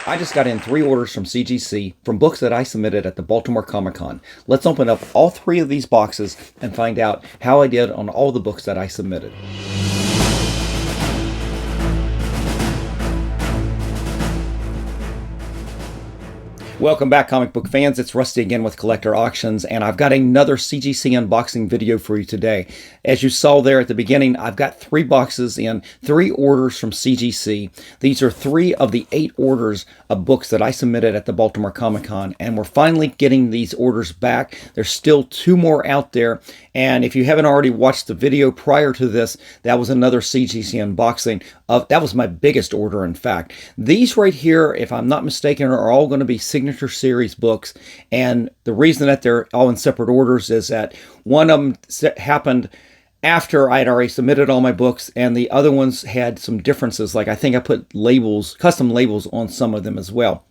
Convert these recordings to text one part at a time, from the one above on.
I just got in 3 orders from CGC from books that I submitted at the Baltimore Comic-Con. Let's open up all 3 of these boxes and find out how I did on all the books that I submitted. Welcome back, comic book fans. It's Rusty again with Collector Auctions, and I've got another CGC unboxing video for you today. As you saw there at the beginning, I've got 3 boxes in 3 orders from CGC. These are 3 of the 8 orders of books that I submitted at the Baltimore Comic-Con, and we're finally getting these orders back. There's still 2 more out there, and if you haven't already watched the video prior to this, that was another CGC unboxing. That was my biggest order, in fact. These right here, if I'm not mistaken, are all going to be Signature Series books, and the reason that they're all in separate orders is that one of them happened after I had already submitted all my books, and the other ones had some differences. Like I think I put labels, custom labels on some of them as well.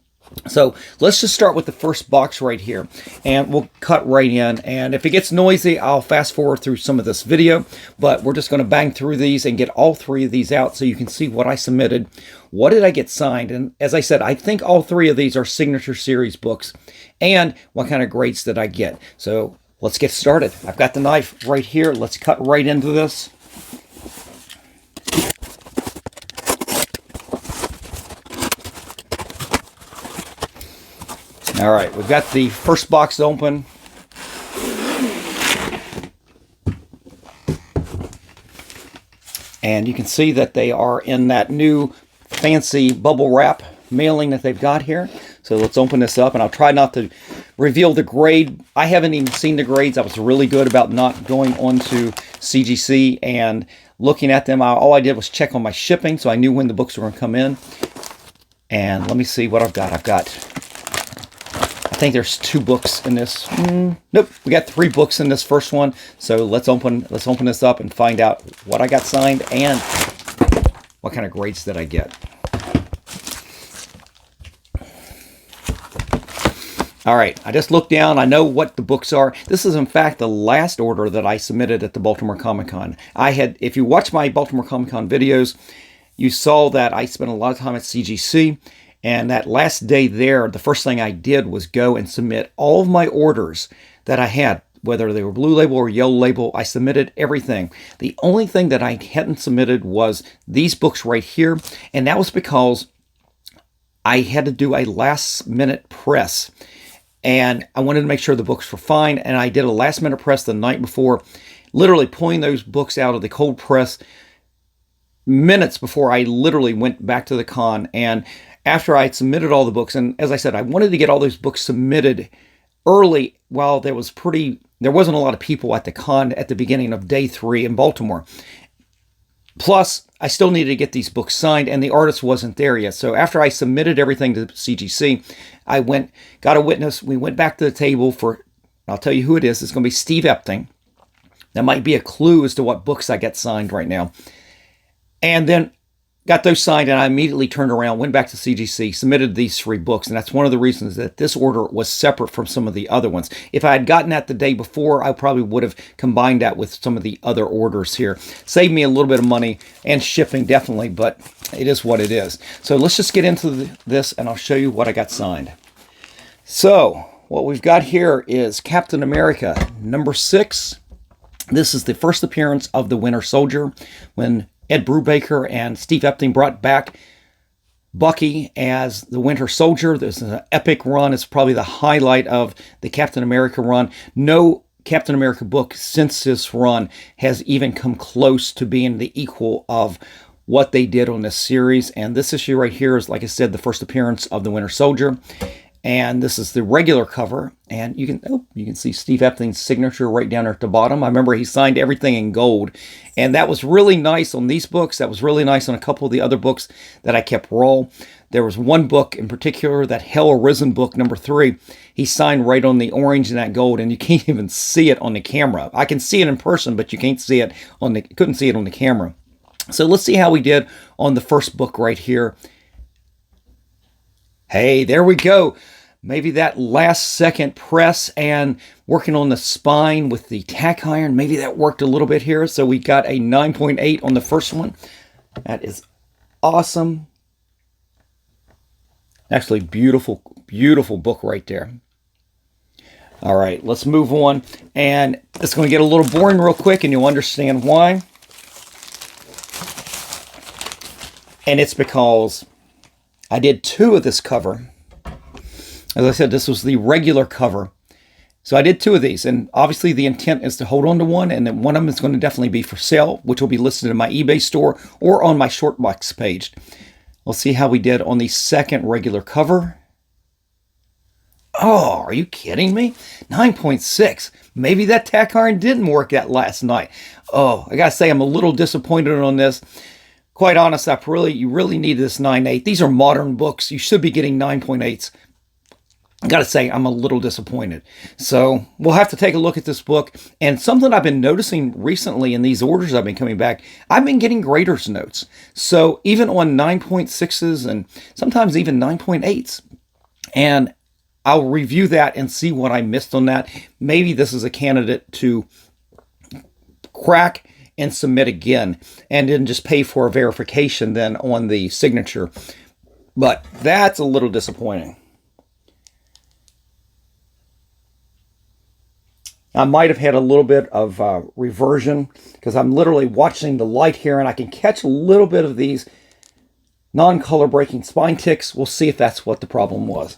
So let's just start with the first box right here, and we'll cut right in. And if it gets noisy, I'll fast forward through some of this video, but we're just going to bang through these and get all 3 of these out so you can see what I submitted. What did I get signed? And as I said, I think all 3 of these are Signature Series books, and what kind of grades did I get. So let's get started. I've got the knife right here. Let's cut right into this. All right, we've got the first box open. And you can see that they are in that new fancy bubble wrap mailing that they've got here. So let's open this up, and I'll try not to reveal the grade. I haven't even seen the grades. I was really good about not going onto CGC and looking at them. All I did was check on my shipping, so I knew when the books were going to come in. And let me see what I've got. I think there's 2 books in this. Nope, we got 3 books in this first one. So let's open this up and find out what I got signed and what kind of grades did I get. All right, I just looked down. I know what the books are. This is, in fact, the last order that I submitted at the Baltimore Comic-Con. If you watch my Baltimore Comic-Con videos, you saw that I spent a lot of time at CGC. And that last day there, the first thing I did was go and submit all of my orders that I had, whether they were blue label or yellow label. I submitted everything. The only thing that I hadn't submitted was these books right here, and that was because I had to do a last-minute press, and I wanted to make sure the books were fine, and I did a last-minute press the night before, literally pulling those books out of the cold press minutes before I literally went back to the con. And after I had submitted all the books, and as I said, I wanted to get all those books submitted early while there wasn't a lot of people at the con at the beginning of day 3 in Baltimore. Plus, I still needed to get these books signed, and the artist wasn't there yet. So after I submitted everything to CGC, I got a witness. We went back to the table for, I'll tell you who it is. It's going to be Steve Epting. That might be a clue as to what books I get signed right now. And then got those signed, and I immediately turned around, went back to CGC, submitted these 3 books, and that's one of the reasons that this order was separate from some of the other ones. If I had gotten that the day before, I probably would have combined that with some of the other orders here. Saved me a little bit of money and shipping, definitely, but it is what it is. So let's just get into this, and I'll show you what I got signed. So what we've got here is Captain America number 6. This is the first appearance of the Winter Soldier when Ed Brubaker and Steve Epting brought back Bucky as the Winter Soldier. This is an epic run. It's probably the highlight of the Captain America run. No Captain America book since this run has even come close to being the equal of what they did on this series. And this issue right here is, like I said, the first appearance of the Winter Soldier. And this is the regular cover, and you can see Steve Epting's signature right down there at the bottom. I remember he signed everything in gold, and that was really nice on these books. That was really nice on a couple of the other books that I kept raw. There was one book in particular, that Hell Arisen book number 3. He signed right on the orange and that gold, and you can't even see it on the camera. I can see it in person, but you can't see it couldn't see it on the camera. So let's see how we did on the first book right here. Hey, there we go. Maybe that last second press and working on the spine with the tack iron, maybe that worked a little bit here. So we got a 9.8 on the first one. That is awesome. Actually, beautiful, beautiful book right there. All right, let's move on. And it's going to get a little boring real quick, and you'll understand why. And it's because I did 2 of this cover. As I said, this was the regular cover. So I did 2 of these, and obviously the intent is to hold on to one, and then one of them is going to definitely be for sale, which will be listed in my eBay store or on my Shortbox page. We'll see how we did on the second regular cover. Oh, are you kidding me? 9.6. Maybe that tack iron didn't work that last night. Oh, I gotta say I'm a little disappointed on this. Quite honest, you really need this 9.8. These are modern books. You should be getting 9.8s. I gotta say, I'm a little disappointed. So we'll have to take a look at this book. And something I've been noticing recently in these orders I've been coming back, I've been getting graders notes. So even on 9.6s and sometimes even 9.8s. And I'll review that and see what I missed on that. Maybe this is a candidate to crack and submit again, and then just pay for a verification then on the signature. But that's a little disappointing. I might have had a little bit of reversion because I'm literally watching the light here, and I can catch a little bit of these non-color breaking spine ticks. We'll see if that's what the problem was.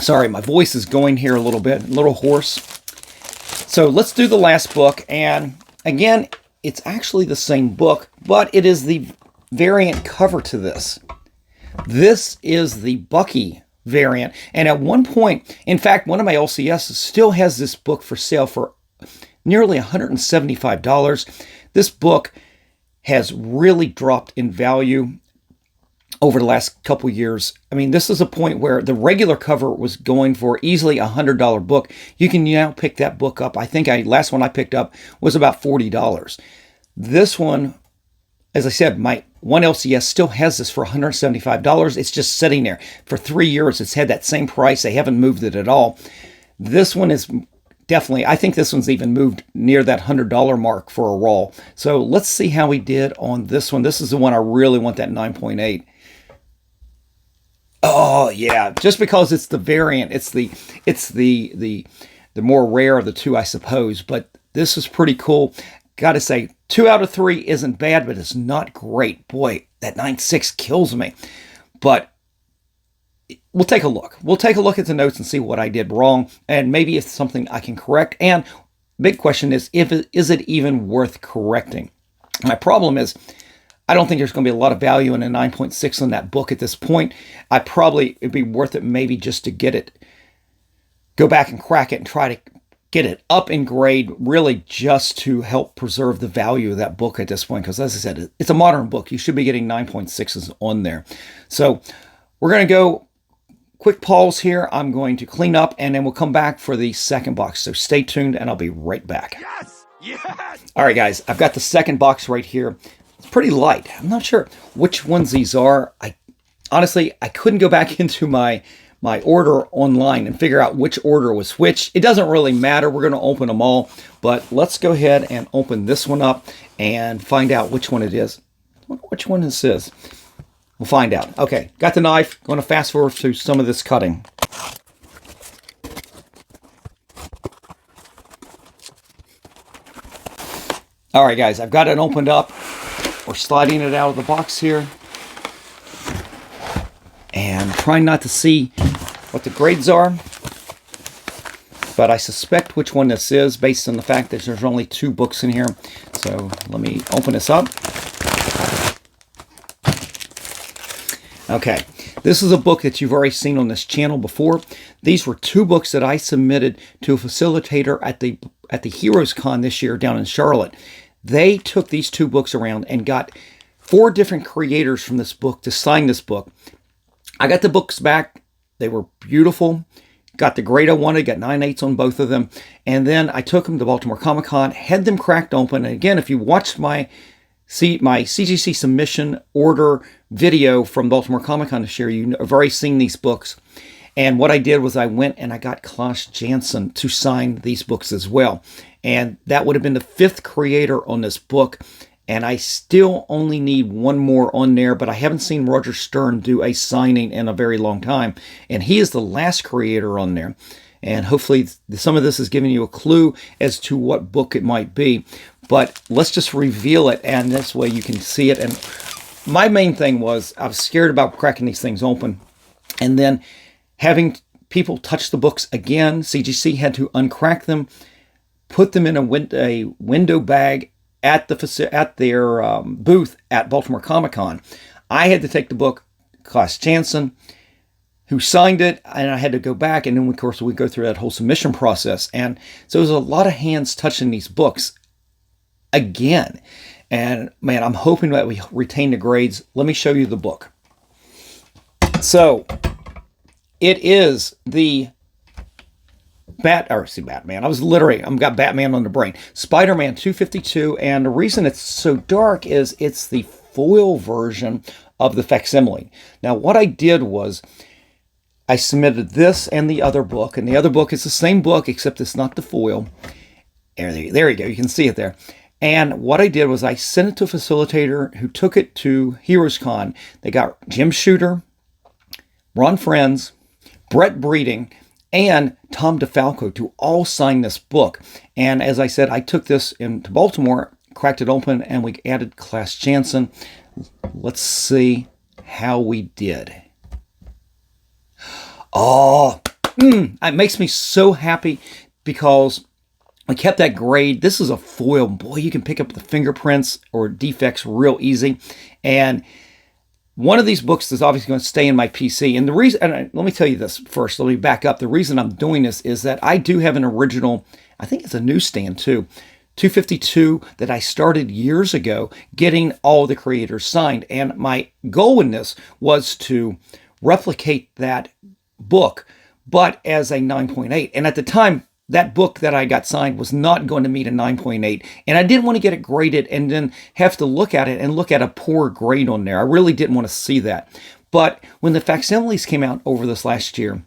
Sorry, my voice is going here a little bit, a little hoarse. So let's do the last book. And again, it's actually the same book, but it is the variant cover to this. This is the Bucky variant. And at one point, in fact, one of my LCSs still has this book for sale for nearly $175. This book has really dropped in value over the last couple years. I mean, this is a point where the regular cover was going for easily $100 book. You can now pick that book up. I think last one I picked up was about $40. This one, as I said, my one LCS still has this for $175. It's just sitting there. For 3 years, it's had that same price. They haven't moved it at all. This one is definitely, I think this one's even moved near that $100 mark for a roll. So let's see how we did on this one. This is the one I really want, that 9.8. Oh yeah, just because it's the variant, it's the more rare of the two, I suppose. But this is pretty cool. Got to say, 2 out of 3 isn't bad, but it's not great. Boy, that 9.6 kills me. But we'll take a look. We'll take a look at the notes and see what I did wrong, and maybe it's something I can correct. And big question is, is it even worth correcting? My problem is, I don't think there's going to be a lot of value in a 9.6 on that book at this point. It'd be worth it maybe just to go back and crack it and try to get it up in grade, really just to help preserve the value of that book at this point. Because as I said, it's a modern book. You should be getting 9.6s on there. So we're going to go quick pause here. I'm going to clean up, and then we'll come back for the second box. So stay tuned, and I'll be right back. Yes! Yes! All right, guys, I've got the second box right here. It's pretty light. I'm not sure which ones these are. Honestly, I couldn't go back into my order online and figure out which order was which. It doesn't really matter. We're going to open them all. But let's go ahead and open this one up and find out which one it is. I wonder which one this is. We'll find out. Okay, got the knife. Going to fast forward through some of this cutting. All right, guys, I've got it opened up. We're sliding it out of the box here. And trying not to see what the grades are. But I suspect which one this is based on the fact that there's only 2 books in here. So let me open this up. Okay, this is a book that you've already seen on this channel before. These were 2 books that I submitted to a facilitator at the Heroes Con this year down in Charlotte. They took these 2 books around and got 4 different creators from this book to sign this book. I got the books back. They were beautiful. Got the grade I wanted. Got 9.8s on both of them. And then I took them to Baltimore Comic Con, had them cracked open. And again, if you watched my CGC submission order video from Baltimore Comic Con this year, you've already seen these books. And what I did was I went and I got Klaus Janson to sign these books as well. And that would have been the 5th creator on this book. and I still only need one more on there, but I haven't seen Roger Stern do a signing in a very long time, and he is the last creator on there. And hopefully some of this is giving you a clue as to what book it might be. But let's just reveal it, and this way you can see it. And my main thing was I was scared about cracking these things open. And then having people touch the books again, CGC had to uncrack them, put them in a window bag at their booth at Baltimore Comic-Con. I had to take the book, Klaus Janson, who signed it, and I had to go back, and then of course we go through that whole submission process. And so there's a lot of hands touching these books again. And man, I'm hoping that we retain the grades. Let me show you the book. So it is the Batman. I've got Batman on the brain. Spider-Man 252, and the reason it's so dark is it's the foil version of the facsimile. Now what I did was I submitted this and the other book, and the other book is the same book, except it's not the foil. There you go. You can see it there. And what I did was I sent it to a facilitator who took it to Heroes Con. They got Jim Shooter, Ron Friends, Brett Breeding, and Tom DeFalco to all sign this book. And as I said, I took this into Baltimore, cracked it open, and we added Klaus Janson. Let's see how we did. Oh, it makes me so happy because we kept that grade. This is a foil. Boy, you can pick up the fingerprints or defects real easy. And one of these books is obviously going to stay in my PC. And the reason, and let me tell you this first, let me back up. The reason I'm doing this is that I do have an original, I think it's a newsstand too, 252 that I started years ago, getting all the creators signed. And my goal in this was to replicate that book, but as a 9.8. And at the time, that book that I got signed was not going to meet a 9.8. And I didn't want to get it graded and then have to look at it and look at a poor grade on there. I really didn't want to see that. But when the facsimiles came out over this last year,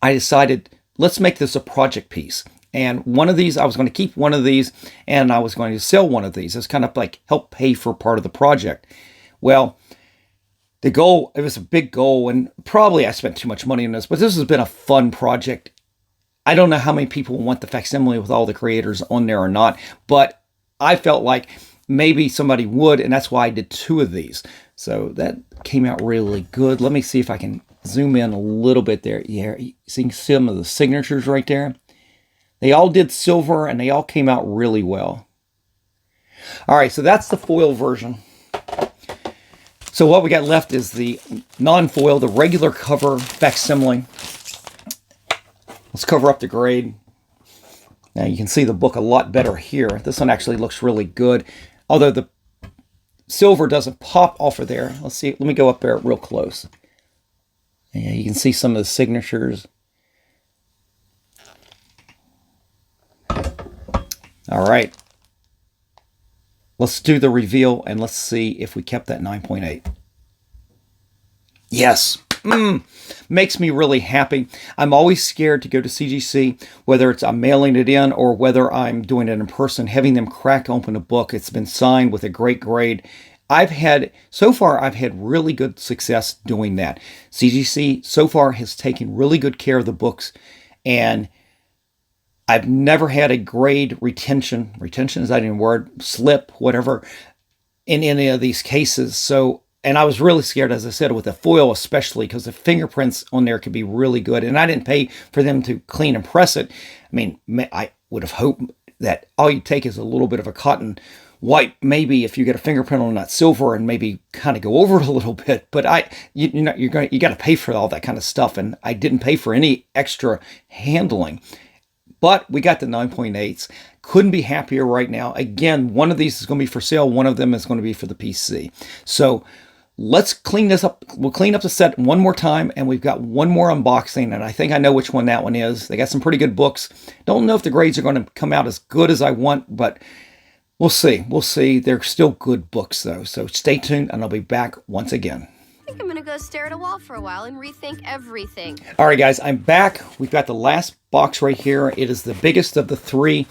I decided, let's make this a project piece. And one of these, I was going to keep one of these, and I was going to sell one of these. It's kind of like help pay for part of the project. Well, the goal, it was a big goal, and probably I spent too much money on this, but this has been a fun project. I don't know how many people want the facsimile with all the creators on there or not, but I felt like maybe somebody would, and that's why I did 2 of these. So that came out really good. Let me see if I can zoom in a little bit there. Yeah, you see some of the signatures right there? They all did silver, and they all came out really well. All right, so that's the foil version. So what we got left is the non-foil, the regular cover facsimile. Let's cover up the grade. Now you can see the book a lot better here. This one actually looks really good, although the silver doesn't pop off of there. Let's see. Let me go up there real close. Yeah, you can see some of the signatures. All right. Let's do the reveal, and let's see if we kept that 9.8. Yes. Makes me really happy. I'm always scared to go to CGC, whether it's I'm mailing it in or whether I'm doing it in person, having them crack open a book. It's been signed with a great grade. So far, I've had really good success doing that. CGC so far has taken really good care of the books, and I've never had a grade retention is that even a word, slip, whatever, in any of these cases. So, and I was really scared, as I said, with the foil especially, because the fingerprints on there could be really good. And I didn't pay for them to clean and press it. I mean, I would have hoped that all you take is a little bit of a cotton wipe, maybe if you get a fingerprint on that silver, and maybe kind of go over it a little bit. But you got to pay for all that kind of stuff, and I didn't pay for any extra handling. But we got the 9.8s. Couldn't be happier right now. Again, one of these is going to be for sale. One of them is going to be for the PC. So let's clean this up. We'll clean up the set one more time, and we've got one more unboxing, and I think I know which one that one is. They got some pretty good books. Don't know if the grades are going to come out as good as I want, but we'll see. We'll see. They're still good books, though. So stay tuned, and I'll be back once again. I think I'm gonna go stare at a wall for a while and rethink everything. All right, guys, I'm back. We've got the last box right here. It is the biggest of the 3.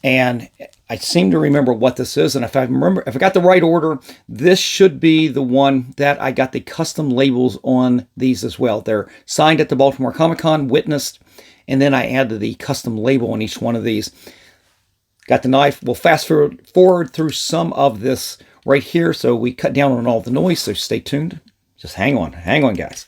And I seem to remember what this is. And if I got the right order, this should be the one that I got the custom labels on these as well. They're signed at the Baltimore Comic-Con, witnessed, and then I added the custom label on each one of these. Got the knife. We'll fast forward through some of this right here, so we cut down on all the noise, so stay tuned. Just hang on, guys.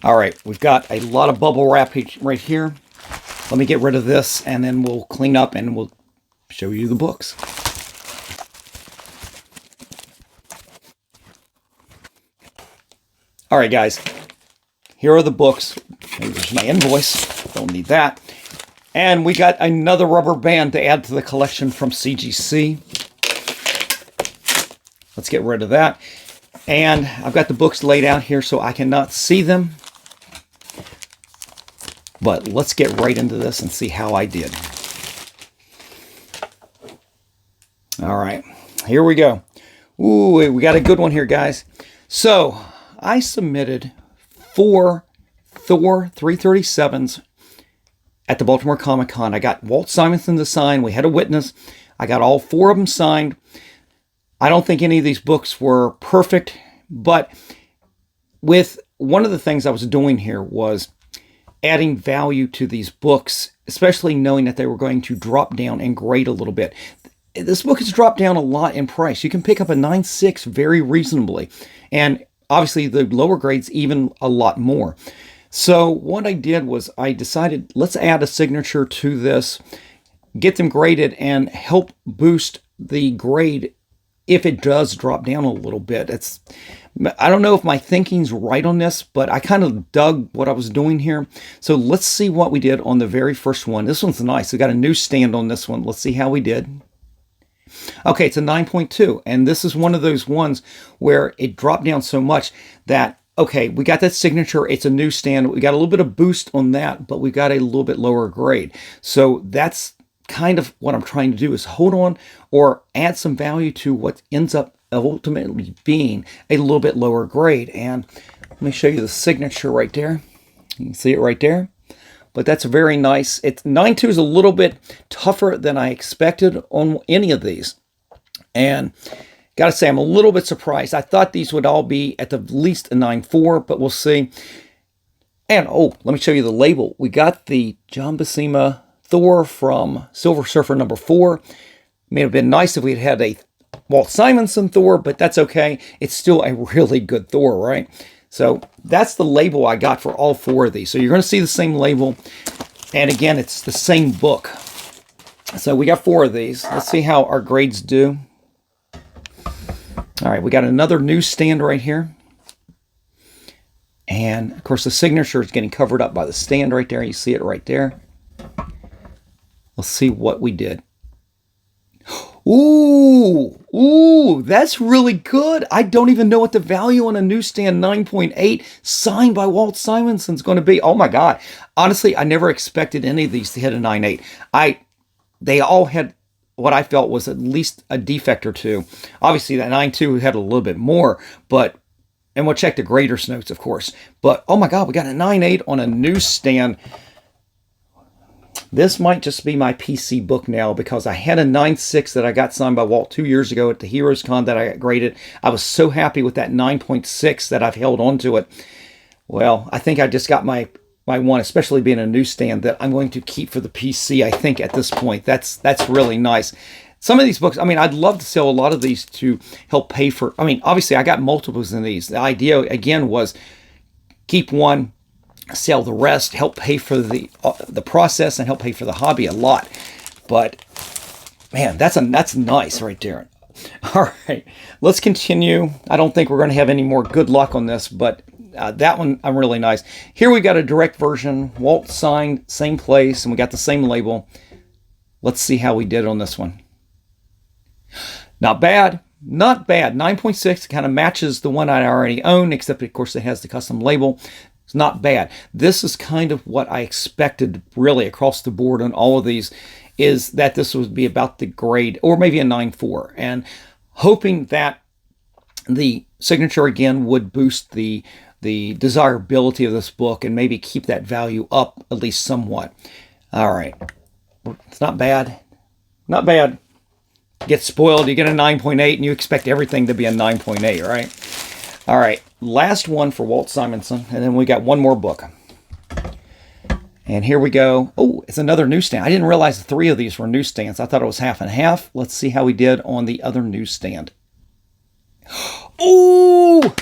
All right, we've got a lot of bubble wrap right here. Let me get rid of this, and then we'll clean up and we'll show you the books. All right, guys, here are the books. There's my invoice. Don't need that. And we got another rubber band to add to the collection from CGC. Let's get rid of that. And I've got the books laid out here so I cannot see them. But let's get right into this and see how I did. All right, here we go. Ooh, we got a good one here, guys. So I submitted 4 Thor 337s at the Baltimore Comic-Con. I got Walt Simonson to sign. We had a witness. I got all 4 of them signed. I don't think any of these books were perfect, but with one of the things I was doing here was adding value to these books, especially knowing that they were going to drop down in grade a little bit. This book has dropped down a lot in price. You can pick up a 9.6 very reasonably, and obviously the lower grades even a lot more. So what I did was I decided, let's add a signature to this, get them graded, and help boost the grade if it does drop down a little bit. I don't know if my thinking's right on this, but I kind of dug what I was doing here. So let's see what we did on the very first one. This one's nice. We got a newsstand on this one. Let's see how we did. Okay, it's a 9.2, and this is one of those ones where it dropped down so much that, okay, we got that signature. It's a newsstand. We got a little bit of boost on that, but we got a little bit lower grade. So that's kind of what I'm trying to do, is hold on or add some value to what ends up ultimately being a little bit lower grade. And let me show you the signature right there. You can see it right there. But that's very nice. 9.2 is a little bit tougher than I expected on any of these. And got to say, I'm a little bit surprised. I thought these would all be at the least a 9.4, but we'll see. And, oh, let me show you the label. We got the John Buscema Thor from Silver Surfer number 4. It may have been nice if we had a Walt Simonson Thor, but that's okay. It's still a really good Thor, right? So that's the label I got for all 4 of these. So you're going to see the same label. And again, it's the same book. So we got 4 of these. Let's see how our grades do. All right, we got another newsstand right here. And of course, the signature is getting covered up by the stand right there. You see it right there. Let's see what we did. Ooh, that's really good. I don't even know what the value on a newsstand 9.8 signed by Walt Simonson is going to be. Oh my God. Honestly, I never expected any of these to hit a 9.8. They all had what I felt was at least a defect or two. Obviously, that 9.2 had a little bit more, and we'll check the graders notes, of course. But oh my God, we got a 9.8 on a newsstand. This might just be my PC book now, because I had a 9.6 that I got signed by Walt 2 years ago at the Heroes Con that I got graded. I was so happy with that 9.6 that I've held on to it. Well, I think I just got my one, especially being a newsstand, that I'm going to keep for the PC, I think, at this point. That's really nice. Some of these books, I mean, I'd love to sell a lot of these to help pay for, I mean, obviously I got multiples in these. The idea, again, was keep one, sell the rest, help pay for the process, and help pay for the hobby a lot. But man, that's nice right there. All right, let's continue. I don't think we're going to have any more good luck on this, but that one I'm really nice. Here we got a direct version, Walt signed, same place, and we got the same label. Let's see how we did on this one. Not bad. Not bad. 9.6 kind of matches the one I already own, except of course it has the custom label. It's not bad. This is kind of what I expected really across the board on all of these, is that this would be about the grade, or maybe a 9.4, and hoping that the signature again would boost the the desirability of this book and maybe keep that value up at least somewhat. All right. It's not bad. Not bad. Get spoiled, you get a 9.8, and you expect everything to be a 9.8, right? All right, last one for Walt Simonson, and then we got one more book. And here we go. Oh, it's another newsstand. I didn't realize 3 of these were newsstands. I thought it was half and half. Let's see how we did on the other newsstand. Oh,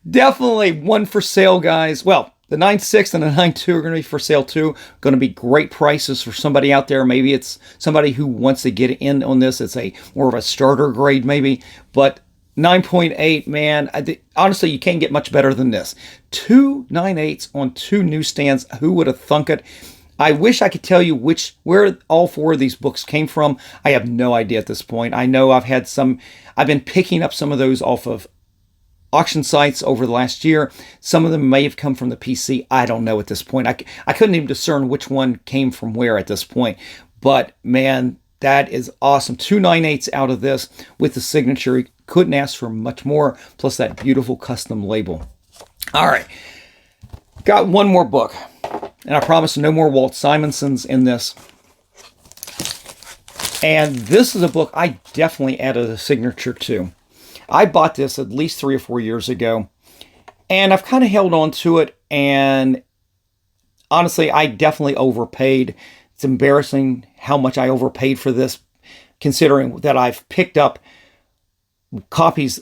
definitely one for sale, guys. Well, the 9.6 and the 9.2 are going to be for sale too. Going to be great prices for somebody out there. Maybe it's somebody who wants to get in on this. It's a more of a starter grade maybe. But 9.8, man, honestly, you can't get much better than this. 2 9.8s on 2 newsstands. Who would have thunk it? I wish I could tell you where all 4 of these books came from. I have no idea at this point. I know I've been picking up some of those off of auction sites over the last year. Some of them may have come from the PC. I don't know at this point. I couldn't even discern which one came from where at this point. But man, that is awesome. 2 9.8s out of this with the signature. You couldn't ask for much more. Plus that beautiful custom label. All right. Got one more book. And I promise no more Walt Simonsons in this. And this is a book I definitely added a signature to. I bought this at least 3 or 4 years ago, and I've kind of held on to it, and honestly, I definitely overpaid. It's embarrassing how much I overpaid for this, considering that I've picked up copies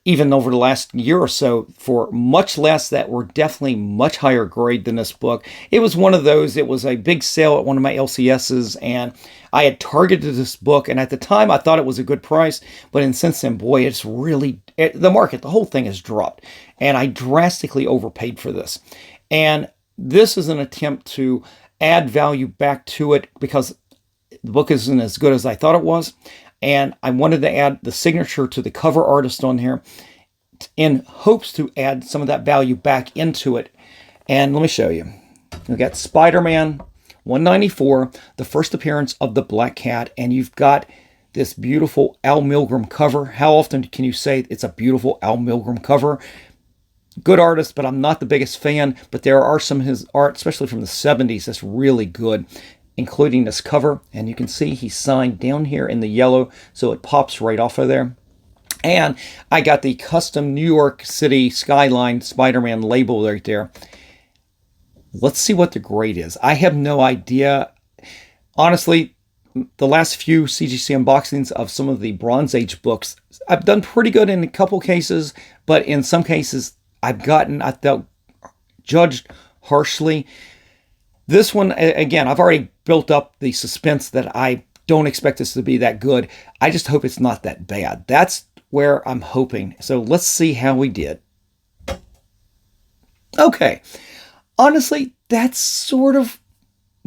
even over the last year or so for much less that were definitely much higher grade than this book. It was one of those, it was a big sale at one of my LCSs, and I had targeted this book, and at the time I thought it was a good price, but since then, boy, it's really, the whole thing has dropped, and I drastically overpaid for this. And this is an attempt to add value back to it because the book isn't as good as I thought it was. And I wanted to add the signature to the cover artist on here in hopes to add some of that value back into it. And let me show you. We've got Spider-Man 194, the first appearance of the Black Cat, and you've got this beautiful Al Milgrom cover. How often can you say it's a beautiful Al Milgrom cover? Good artist, but I'm not the biggest fan. But there are some of his art, especially from the 70s, that's really good, including this cover. And you can see he's signed down here in the yellow, so it pops right off of there. And I got the custom New York City skyline Spider-Man label right there. Let's see what the grade is. I have no idea. Honestly, the last few CGC unboxings of some of the Bronze Age books, I've done pretty good in a couple cases, but in some cases I felt judged harshly. This one, again, I've already built up the suspense that I don't expect this to be that good. I just hope it's not that bad. That's where I'm hoping. So let's see how we did. Okay. Honestly, that's sort of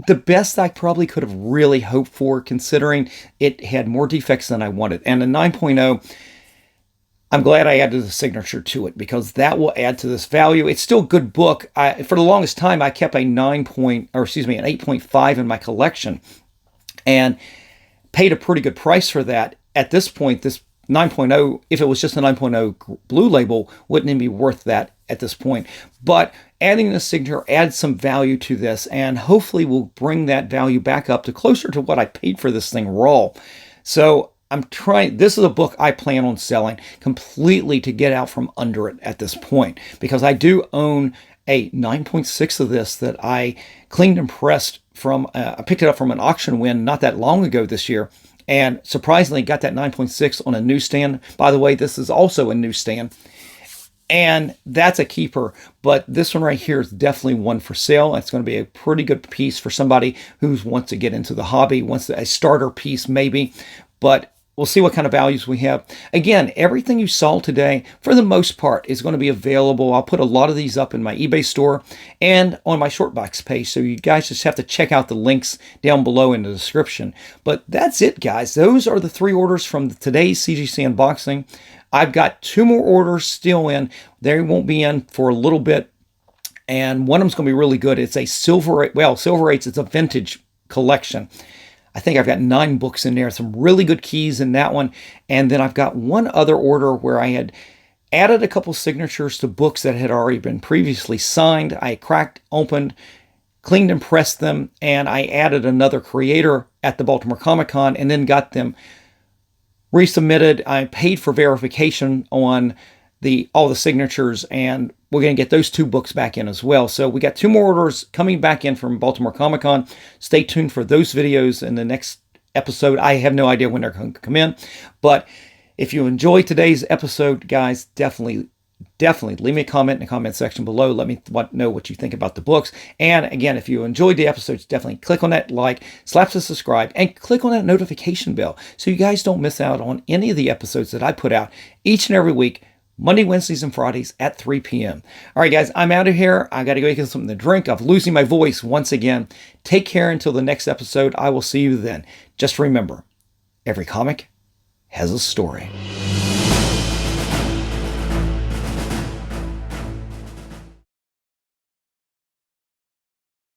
the best I probably could have really hoped for, considering it had more defects than I wanted. And a 9.0, I'm glad I added a signature to it because that will add to this value. It's still a good book. For the longest time, I kept an 8.5 in my collection and paid a pretty good price for that. At this point, this 9.0, if it was just a 9.0 blue label, wouldn't even be worth that at this point. But adding the signature adds some value to this, and hopefully will bring that value back up to closer to what I paid for this thing raw. So this is a book I plan on selling completely to get out from under it at this point, because I do own a 9.6 of this that I cleaned and pressed from, I picked it up from an auction win not that long ago this year, and surprisingly got that 9.6 on a newsstand. By the way, this is also a newsstand, and that's a keeper. But this one right here is definitely one for sale. It's going to be a pretty good piece for somebody who wants to get into the hobby, wants a starter piece maybe, but we'll see what kind of values we have. Again, everything you saw today, for the most part, is going to be available. I'll put a lot of these up in my eBay store and on my Shortbox page, so you guys just have to check out the links down below in the description. But that's it, guys. Those are the 3 orders from today's CGC unboxing. I've got 2 more orders still in. They won't be in for a little bit, and one of them's going to be really good. It's a Silver 8's. It's a vintage collection. I think I've got 9 books in there, some really good keys in that one. And then I've got one other order where I had added a couple signatures to books that had already been previously signed. I cracked, opened, cleaned and pressed them, and I added another creator at the Baltimore Comic Con and then got them resubmitted. I paid for verification on all the signatures, and we're going to get those 2 books back in as well. So we got 2 more orders coming back in from Baltimore Comic Con. Stay tuned for those videos in the next episode. I have no idea when they're going to come in, but if you enjoyed today's episode, guys, definitely leave me a comment in the comment section below. Let me know what you think about the books. And again, if you enjoyed the episodes, definitely click on that like, slap the subscribe, and click on that notification bell so you guys don't miss out on any of the episodes that I put out each and every week, Monday, Wednesdays, and Fridays at 3 p.m. All right, guys, I'm out of here. I got to go get something to drink. I'm losing my voice once again. Take care until the next episode. I will see you then. Just remember, every comic has a story.